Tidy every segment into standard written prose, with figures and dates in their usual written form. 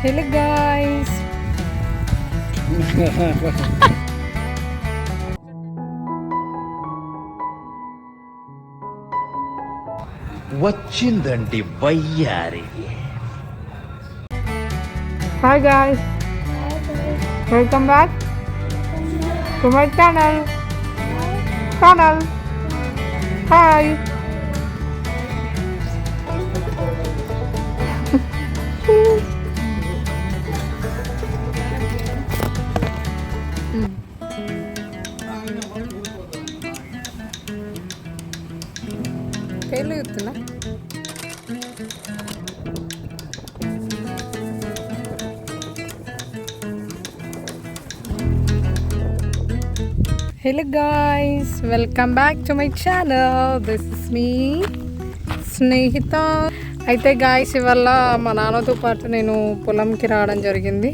Hello guys. వచ్చిందండి వయ్యారి. Hi guys. Welcome back to my channel. Hi. పేర్లు చెప్తున్నా. Hello guys, welcome back to my channel. This is me Snehitha. అయితే guys, ఇవాళ మా నాన్నతో పాటు నేను పొలంకి రావడం జరిగింది.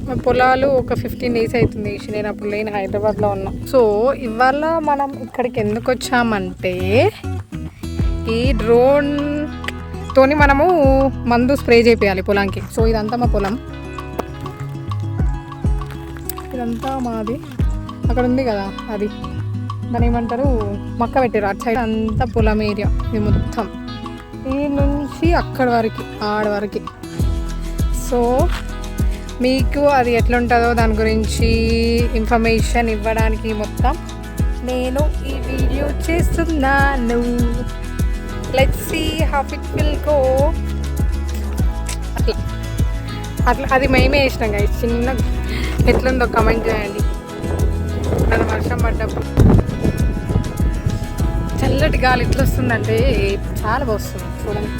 మా పొలాలు ఒక 15 days అవుతుంది. నేను అప్పుడు లేని హైదరాబాద్లో ఉన్నా. సో ఇవాళ మనం ఇక్కడికి ఎందుకు వచ్చామంటే, ఈ డ్రోన్ తోని మనము మందు స్ప్రే చేయాలి పొలానికి. సో ఇదంతా మా పొలం, ఇదంతా మాది. అక్కడ ఉంది కదా, అది దాని ఏమంటారు, మక్క పెట్టారు. అటు సైడ్ అంతా పొలం ఏరియా. ఇది మొత్తం ఈ నుంచి అక్కడి వరకు, ఆడ వరకు. సో మీకు అది ఎట్లుంటుందో దాని గురించి ఇన్ఫర్మేషన్ ఇవ్వడానికి మొత్తం నేను ఈ వీడియో చేస్తున్నాను. Let's see how it will go. అట్లా అది మేమే వేసినాం కదా. చిన్న ఎట్లుందో కమెంట్ చేయండి. మన వర్షం పడ్డప్పుడు చల్లటి గాలి ఎట్లా వస్తుందంటే చాలా వస్తుంది. చూడండి,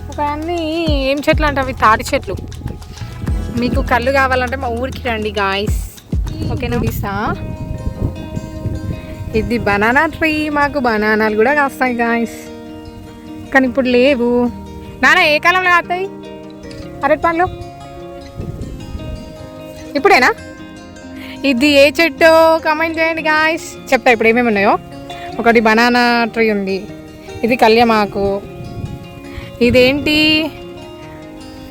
ఒక అన్నీ ఏం చెట్లు అంటే అవి తాటి చెట్లు. మీకు కళ్ళు కావాలంటే మా ఊరికి రండి గాయస్, ఓకేనా? తీసా, ఇది బనానా ట్రీ. మాకు బనానాలు కూడా కాస్తాయి గాయస్, కానీ ఇప్పుడు లేవు. నాన్న, ఏ కాలంలో కాస్తాయి అరటి పండ్లు? ఇప్పుడేనా? ఇది ఏ చెట్టు కామెంట్ చేయండి గాయస్, చెప్తా ఇప్పుడు ఏమేమి ఉన్నాయో. ఒకటి బనానా ట్రీ ఉంది, ఇది కళ్యామాకు, ఇదేంటి,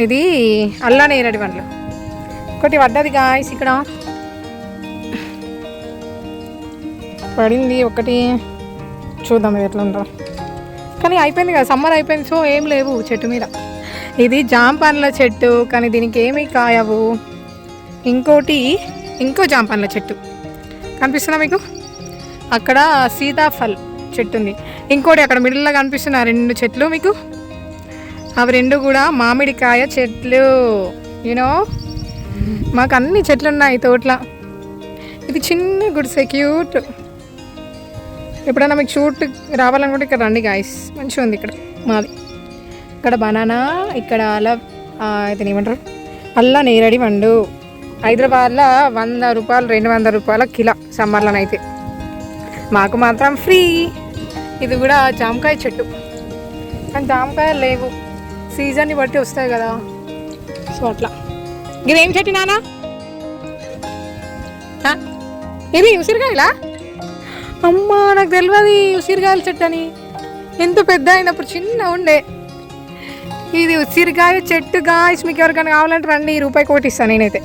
ఇది అల్లా నేరడి పండ్లు. ఒకటి పడ్డది గాయస్, ఇక్కడ పడింది ఒకటి. చూద్దాం ఇది ఎట్లా ఉందో. కానీ అయిపోయింది కదా, సమ్మర్ అయిపోయింది. సో ఏం లేవు చెట్టు మీద. ఇది జామ పండ్ల చెట్టు, కానీ దీనికి ఏమీ కాయవు. ఇంకో జామ పండ్ల చెట్టు కనిపిస్తుందా మీకు? అక్కడ సీతాఫల్ చెట్టు ఉంది. ఇంకోటి అక్కడ మిడిల్లో కనిపిస్తున్న 2 చెట్లు మీకు, అవి 2 కూడా మామిడికాయ చెట్లు. యూనో, మాకు అన్ని చెట్లు ఉన్నాయి తోటలో. ఇది చిన్న గుడిసె, క్యూట్. ఎప్పుడైనా మీకు షూట్ రావాలనుకుంటే ఇక్కడ రండి గాయస్, మంచిగా ఉంది ఇక్కడ మాది. ఇక్కడ బనానా, ఇక్కడ ఇది ఏమంటారు, అల్లా నేరడి పండు. హైదరాబాద్లో 100 రూపాయలు, 200 రూపాయల కిలో సమ్మర్లోనైతే. మాకు మాత్రం ఫ్రీ. ఇది కూడా జామకాయ చెట్టు, కానీ జామకాయలు లేవు, సీజన్ని బట్టి వస్తాయి కదా. సో అట్లా. ఇది ఏం చెట్టు నానా? ఇది ఉసిరికాయలా? అమ్మా, నాకు తెలియదు ఉసిరికాయల చెట్టు అని. ఎంత పెద్ద అయినప్పుడు చిన్న ఉండే. ఇది ఉసిరికాయ చెట్టు గాయస్. మీకు ఎవరికైనా కావాలంటే రండి, రూపాయికి ఒకటి ఇస్తాను నేనైతే.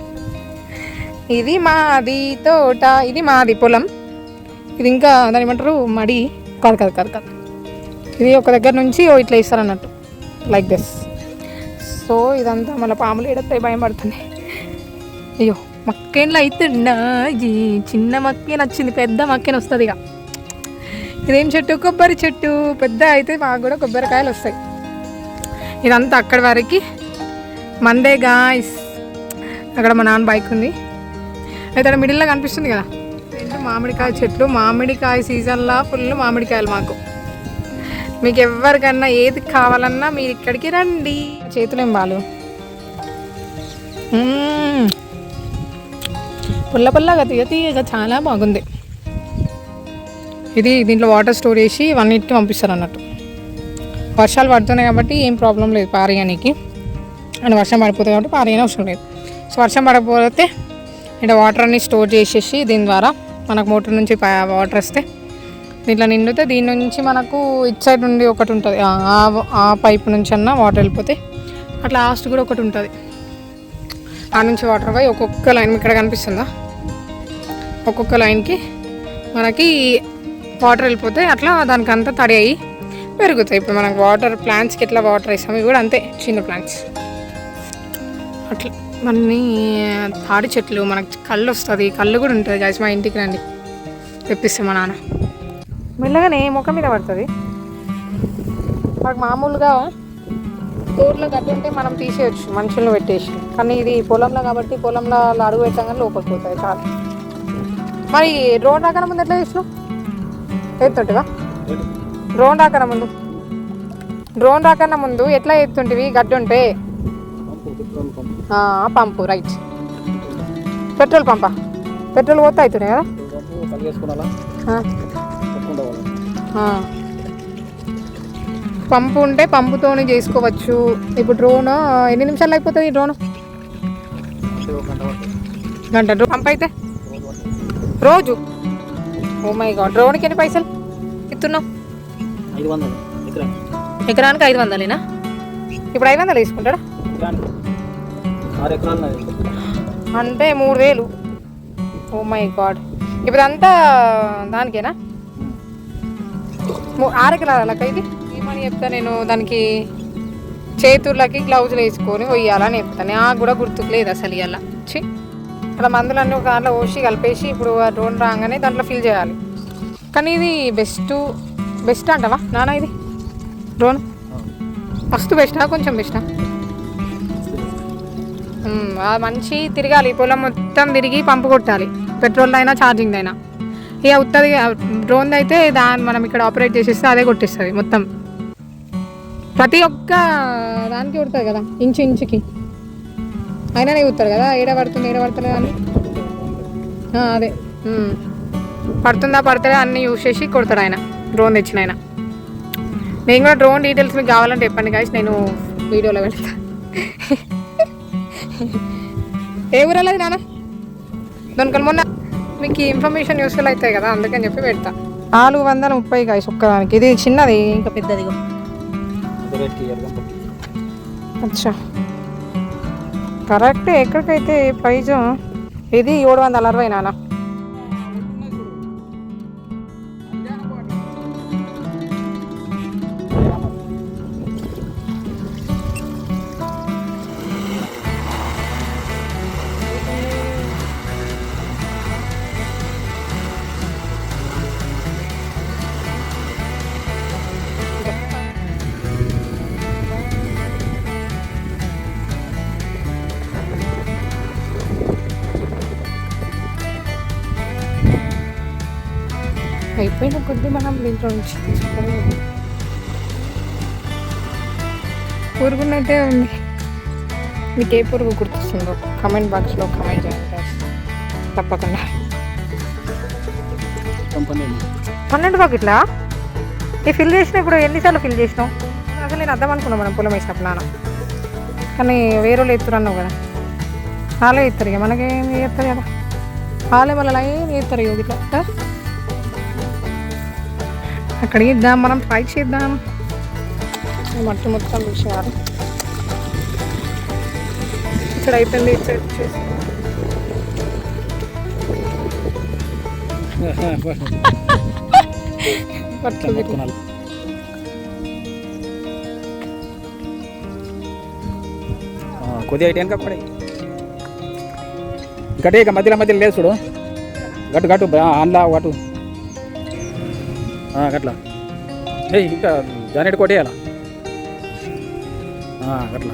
ఇది మాది తోట, ఇది మాది పొలం. ఇది ఇంకా దాని ఏమంటారు, మడి కాదు. ఇది ఒక దగ్గర నుంచి ఇట్లా ఇస్తారు అన్నట్టు, లైక్ దిస్. సో ఇదంతా మన పాములు ఎడతాయి, భయం పడుతుంది. అయ్యో, మక్కేన్లో అవుతుందా? ఇది చిన్న మక్కేన్ వచ్చింది, పెద్ద మక్కేన్ వస్తుంది ఇక. ఇదేం చెట్టు? కొబ్బరి చెట్టు. పెద్ద అయితే మాకు కూడా కొబ్బరికాయలు వస్తాయి. ఇదంతా అక్కడి వరకు మందే గాయస్. అక్కడ మా నాన్న బైక్ ఉంది. అయితే అక్కడ మిడిల్లో కనిపిస్తుంది కదా, 2 మామిడికాయ చెట్లు. మామిడికాయ సీజన్లో ఫుల్ మామిడికాయలు మాకు. మీకు ఎవరికన్నా ఏది కావాలన్నా మీరు ఇక్కడికి రండి. చేతులు ఏం బాలు, పుల్లగా తీయగా చాలా బాగుంది. ఇది దీంట్లో వాటర్ స్టోర్ చేసి 1 weekకి పంపిస్తారు అన్నట్టు. వర్షాలు పడుతున్నాయి కాబట్టి ఏం ప్రాబ్లం లేదు పారేయడానికి. అండ్ వర్షం పడిపోతుంది కాబట్టి పారేయని అవసరం లేదు. సో వర్షం పడకపోతే ఇక్కడ వాటర్ అన్ని స్టోర్ చేసేసి దీని ద్వారా మనకు మోటార్ నుంచి వాటర్ వస్తే దీంట్లో నిండితే దీని నుంచి మనకు ఇటు సైడ్ నుండి ఒకటి ఉంటుంది, ఆ పైప్ నుంచి అన్న వాటర్ వెళ్ళిపోతే అట్లా లాస్ట్ కూడా ఒకటి ఉంటుంది. ఆ నుంచి వాటర్ పోయి ఒక్కొక్క లైన్ ఇక్కడ కనిపిస్తుందా, ఒక్కొక్క లైన్కి మనకి వాటర్ వెళ్ళిపోతే అట్లా దానికి అంతా తడి అయ్యి పెరుగుతాయి. ఇప్పుడు మనకు వాటర్ ప్లాంట్స్కి ఎట్లా వాటర్ వేస్తాము ఇవి కూడా అంతే, చిన్న ప్లాంట్స్ అట్లా. మన్ని తాడి చెట్లు మనకు కళ్ళు వస్తుంది, కళ్ళు కూడా ఉంటుంది గాయస్. మా ఇంటికి రండి, తెప్పిస్తాం మా నాన్న. మెల్లగానే ముఖం మీద పడుతుంది. మనకు మామూలుగా తోటలో గడ్డి ఉంటే మనం తీసేయచ్చు మనుషులను పెట్టేసి, కానీ ఇది పొలంలో కాబట్టి పొలంలో అడుగు పెట్టగానే లోపలికి పోతుంది చాలా. మరి డ్రోన్ రాకన ముందు ఎట్లా చేసినావు? ఎత్తుంటివా? డ్రోన్ రాకన్నా ముందు ఎట్లా ఎత్తుంటివి గడ్డి ఉంటే? పంపు, రైట్. పెట్రోల్ పంపా? పెట్రోల్ పోతే అవుతున్నాయి కదా. పంపు ఉంటే పంపుతోనే చేసుకోవచ్చు. ఇప్పుడు డ్రోన్ ఎన్ని నిమిషాలు అయిపోతుంది? ఈ డ్రోన్ గంట పంప్ అయితే రోజు. ఓ మై గాడ్, డ్రోన్కి ఎన్ని పైసలు ఇస్తున్నావు? ఎకరానికి 500. ఇప్పుడు 500 తీసుకుంటాడా? అంటే 3000. ఓ మై గాడ్, ఇప్పుడు అంతా దానికేనా? 6 ఎకరాలక ఇది? ఏమని చెప్తా నేను, దానికి చేతులకి గ్లౌజులు వేసుకొని పోయాలని చెప్తాను. నాకు కూడా గుర్తుకు లేదు అసలు. ఇలా అలా మందులన్నీ ఒక దాంట్లో పోసి కలిపేసి ఇప్పుడు ఆ డ్రోన్ రాగానే దాంట్లో ఫిల్ చేయాలి. కానీ ఇది బెస్ట్ అంటావా నాన్న? ఇది డ్రోన్ ఫస్ట్ బెస్టా కొంచెం బెస్టా? మంచి తిరగాలి, పొలం మొత్తం తిరిగి పంపు కొట్టాలి, పెట్రోల్ అయినా ఛార్జింగ్ అయినా. ఇక ఉత్తది డ్రోన్ అయితే మనం ఇక్కడ ఆపరేట్ చేసేస్తే అదే కొట్టిస్తుంది మొత్తం. ప్రతి ఒక్క దానికి కొడుతుంది కదా, ఇంచుకి అయినా కొడతారు కదా. ఏడ పడతలేదు అని అదే పడుతుందా అన్నీ యూజ్ చేసి కొడతాడు ఆయన, డ్రోన్ తెచ్చిన ఆయన. నేను కూడా డ్రోన్ డీటెయిల్స్ మీకు కావాలంటే చెప్పండి గాయస్, నేను వీడియోలో పెడతా. ఏ ఊరలేదు నాన్న? దొనకలు మొన్న మీకు ఇన్ఫర్మేషన్ యూస్ఫుల్ అవుతాయి కదా, అందుకని చెప్పి పెడతా. 430 గాయస్ ఒక్కదానికి. ఇది చిన్నది, ఇంకా పెద్దది. అచ్చా, కరెక్ట్. ఎక్కడికైతే ప్రైజు ఇది 760 నాన్న. అయిపోయిన కొద్ది మనం దీంట్లో నుంచి తీసుకొని పురుగునైతే ఉంది. మీకు ఏ పురుగు గుర్తొస్తుందో కామెంట్ బాక్స్లో కామెంట్ చేయండి తప్పకుండా. 12 బకెట్లా? ఈ ఫిల్ చేసినప్పుడు ఎన్నిసార్లు ఫిల్ చేసినావు? అసలు నేను అర్థం అనుకున్నాను మనం పొలం వేసినప్పుడు నాన్న, కానీ వేరే వాళ్ళు ఎత్తురు అన్నావు కదా. వాళ్ళే ఎత్తారు ఇక, మనకేం చేస్తారు కదా, వాళ్ళే వాళ్ళ లైన్ ఎత్తారు ఇక ఇట్లా. అక్కడికి ఇద్దాం, మనం ట్రై చేద్దాం. మట్టి మొత్తం చూసేయాలి. ఇక్కడ అయిపోయింది, ఇక్కడ వచ్చేసి కొద్దిగా ఐటెన్ కప్పడే ఇక్కడ ఇక మధ్యలో లేదు చూడు, గట్టు అందులో అటు గట్లా ఇంకా జానెట్ కొట్టేయాలా గట్లా.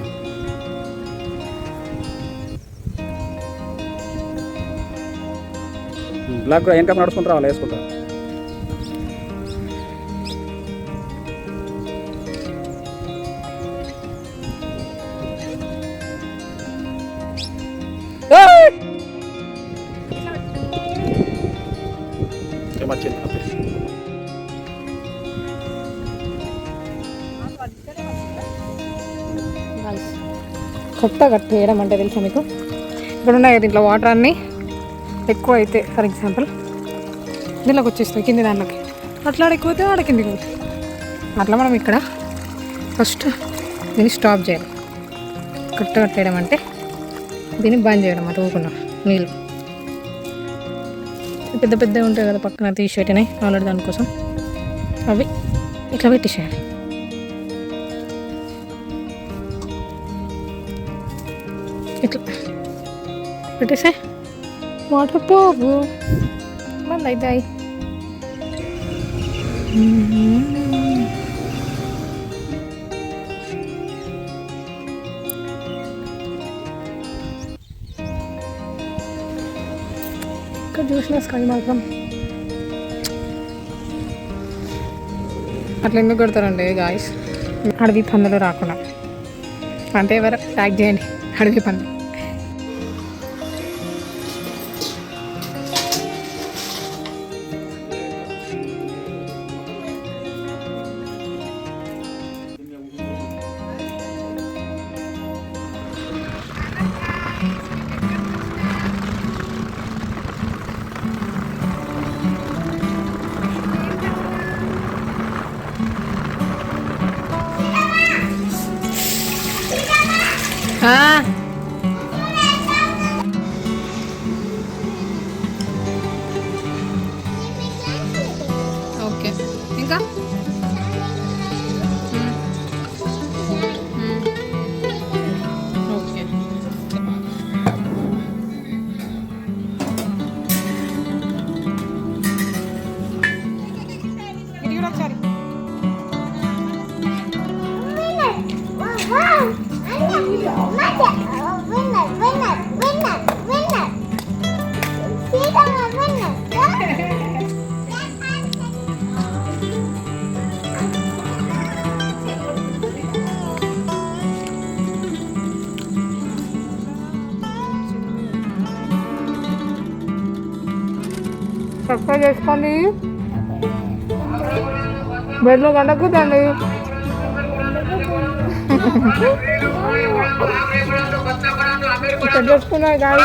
బ్లాక్ వెనక నడుచుకుంటారా వాళ్ళు వేసుకుంటారు. కొత్తగా వేయడం అంటే తెలుసా మీకు? ఇక్కడ ఉన్నాయి దీంట్లో వాటర్ అన్నీ ఎక్కువ అయితే ఫర్ ఎగ్జాంపుల్ దీనిలోకి వచ్చేస్తాయి కింది దాంట్లోకి. అట్లా ఆడకపోతే ఆడ కిందికి పోతుంది. అట్లా మనం ఇక్కడ ఫస్ట్ దీన్ని స్టాప్ చేయాలి. కట్టు కట్టేయడం అంటే దీన్ని బంద్ చేయడం అన్నమాట. ఊరుకున్నాం నీళ్ళు పెద్ద పెద్దగా ఉంటాయి కదా పక్కన తీసి పెట్టినాయి ఆల్రెడీ దానికోసం. అవి ఇట్లా పెట్టేసేయాలి. ఇట్లా పెట్టేసే వాటర్ పోవు బంద్ అవుతాయి. ఇక్కడ చూసిన స్కై మాత్రం అట్లా ఎందుకు కొడతారండి గాయస్? అడవి పందులు రాకుండా అంటే ఎవరు ప్యాక్ చేయండి అడవి పంది. ఓకే ఇంకా ఓకే ఇది కూడా ఒకసారి సబ్స్క్రైబ్ చేసుకోండి. బెడ్లో గంటకుతండి. ఇక్కడ చేసుకున్నాయి కానీ